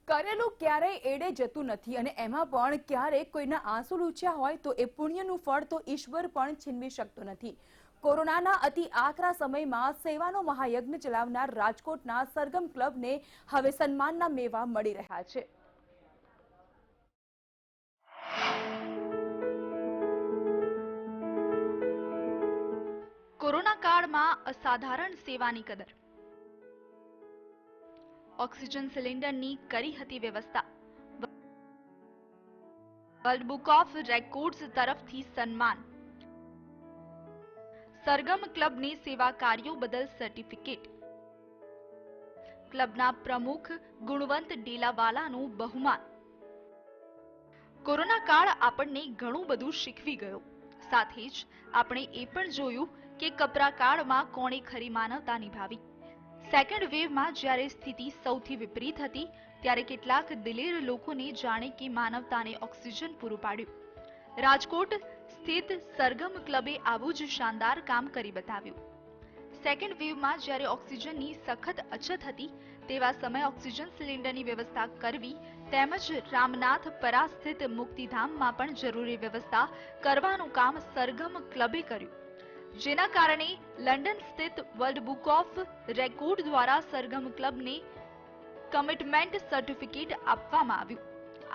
કરેલું ક્યારેય એડે જતું નથી અને એમાં પણ ક્યારેક કોઈના આંસુ લૂછ્યા હોય તો એ પુણ્યનું ફળ તો ઈશ્વર પણ છીનવી શકતો નથી। કોરોનાના અતિ આકરા સમયમાં સેવાનો મહાયજ્ઞ ચલાવનાર રાજકોટના સરગમ ક્લબને હવે સન્માનના મેવા મળી રહ્યા છે। કોરોના કાળમાં અસાધારણ સેવાની કદર। ઓક્સિજન સિલિન્ડરની કરી હતી વ્યવસ્થા। વર્લ્ડ બુક ઓફ રેકોર્ડ્સ તરફથી સન્માન। સરગમ ક્લબને સેવા કાર્યો બદલ સર્ટિફિકેટ। ક્લબના પ્રમુખ ગુણવંત ડેલાવાલાનું બહુમાન। કોરોના કાળ આપણને ઘણું બધું શીખવી ગયો, સાથે જ આપણે એ પણ જોયું કે કપરા કાળમાં કોણે ખરી માનવતા નિભાવી। સેકન્ડ વેવમાં જ્યારે સ્થિતિ સૌથી વિપરીત હતી ત્યારે કેટલાક દિલેર લોકોને જાણે કે માનવતાને ઓક્સિજન પૂરું પાડ્યું। રાજકોટ સ્થિત સરગમ ક્લબે આવું જ શાનદાર કામ કરી બતાવ્યું। સેકન્ડ વેવમાં જ્યારે ઓક્સિજનની સખત અછત હતી તેવા સમયે ઓક્સિજન સિલિન્ડરની વ્યવસ્થા કરવી તેમજ રામનાથપરા સ્થિત મુક્તિધામમાં પણ જરૂરી વ્યવસ્થા કરવાનું કામ સરગમ ક્લબે કર્યું, જેના કારણે લંડન સ્થિત વર્લ્ડ બુક ઓફ રેકોર્ડ દ્વારા સરગમ ક્લબને કમિટમેન્ટ સર્ટિફિકેટ આપવામાં આવ્યું।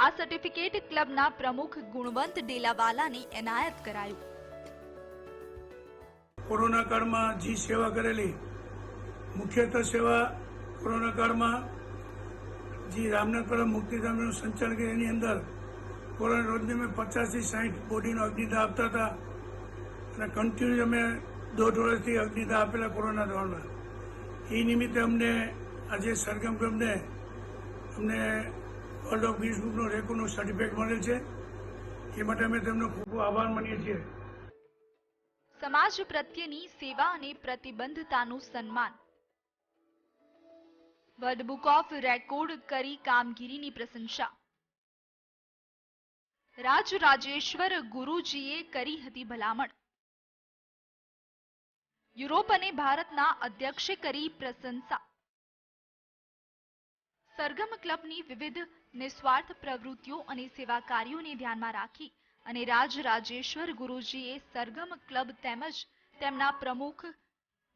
આ સર્ટિફિકેટ ક્લબના પ્રમુખ ગુણવંત ડેલાવાલાને એનાયત કરાયું। કોરોના કાળમાં જે સેવા કરેલી, મુખ્યત્વે સેવા કોરોના કાળમાં જે રામનાથપુરા મુક્તિધામનું સંચાલન કર્યું, એની અંદર કોરોના રોજની અમે 50 થી 60 બોડીનો અગ્નિદાહ આપતા હતા અને કન્ટિન્યુ અમે 1.5 વર્ષથી અગ્નિદાહ આપેલા કોરોના દોરમાં। એ નિમિત્તે અમને આજે સરગમ ક્લબને અમને વર્લ્ડ ઓફ ગિનિસ બુકનો રેકોર્ડનું સર્ટિફિકેટ મળેલ છે, એ માટે અમે તેમનો ખૂબ ખૂબ આભાર માનીએ છીએ। સમાજ પ્રત્યેની સેવા અને પ્રતિબદ્ધતાનું સન્માન। વર્લ્ડ બુક ઓફ રેકોર્ડ કરી કામગીરીની પ્રશંસા। રાજરાજેશ્વર ગુરુજીએ કરી હતી ભલામણ। યુરોપ અને ભારતના અધ્યક્ષે કરી પ્રશંસા। સરગમ ક્લબની વિવિધ નિસ્વાર્થ પ્રવૃત્તિઓ અને સેવા કાર્યોને ધ્યાનમાં રાખી અને રાજરાજેશ્વર ગુરુજીએ સરગમ ક્લબ તેમજ તેમના પ્રમુખ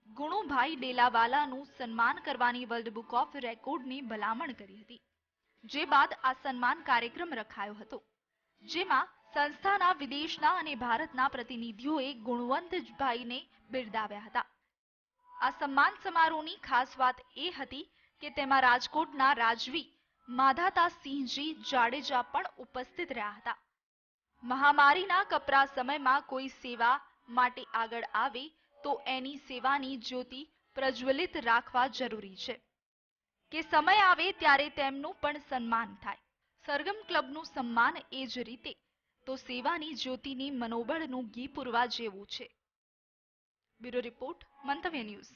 ગુણુભાઈ ડેલાવાલાનું સન્માન કરવાની વર્લ્ડ બુક ઓફ રેકોર્ડની ભલામણ કરી હતી, જે બાદ આ સન્માન કાર્યક્રમ રખાયો હતો, જેમાં સંસ્થાના વિદેશના અને ભારતના પ્રતિનિધિઓએ ગુણવંતભાઈને બિરદાવ્યા હતા। આ સન્માન સમારોહની ખાસ વાત એ હતી કે તેમાં રાજકોટના રાજવી માધાતાસિંહજી જાડેજા પણ ઉપસ્થિત રહ્યા હતા। મહામારીના કપરા સમયમાં કોઈ સેવા માટે આગળ આવે તો એની સેવાની જ્યોતિ પ્રજ્વલિત રાખવા જરૂરી છે કે સમય આવે ત્યારે તેમનું પણ સન્માન થાય। સરગમ ક્લબનું સન્માન એ જ રીતે તો સેવાની જ્યોતિની મનોબળનું ઘી પૂરવા જેવું છે। બ્યુરો રિપોર્ટ, મંતવ્ય ન્યૂઝ।